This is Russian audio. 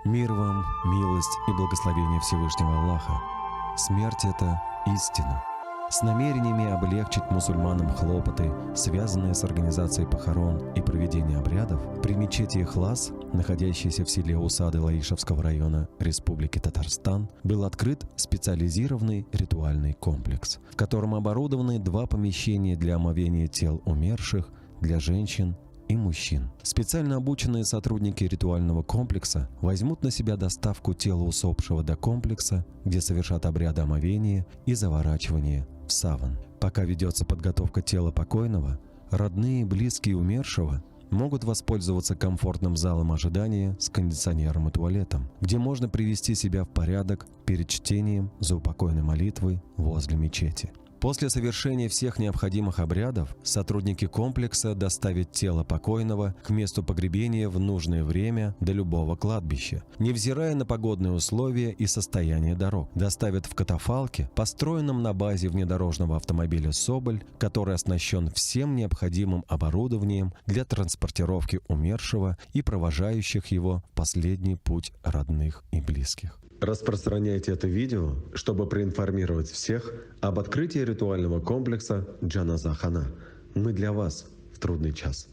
Мир вам, милость и благословение Всевышнего Аллаха. Смерть – это истина. С намерениями облегчить мусульманам хлопоты, связанные с организацией похорон и проведением обрядов, при мечети Ихлас, находящейся в селе Усады Лаишевского района Республики Татарстан, был открыт специализированный ритуальный комплекс, в котором оборудованы 2 помещения для омовения тел умерших для женщин и мужчин. Специально обученные сотрудники ритуального комплекса возьмут на себя доставку тела усопшего до комплекса, где совершат обряды омовения и заворачивания в саван. Пока ведется подготовка тела покойного, родные и близкие умершего могут воспользоваться комфортным залом ожидания с кондиционером и туалетом, где можно привести себя в порядок перед чтением заупокойной молитвы возле мечети. После совершения всех необходимых обрядов сотрудники комплекса доставят тело покойного к месту погребения в нужное время до любого кладбища, невзирая на погодные условия и состояние дорог. Доставят в катафалке, построенном на базе внедорожного автомобиля «Соболь», который оснащен всем необходимым оборудованием для транспортировки умершего и провожающих его в последний путь родных и близких. Распространяйте это видео, чтобы проинформировать всех об открытии ритуального комплекса Джаназа Хана. Мы для вас в трудный час.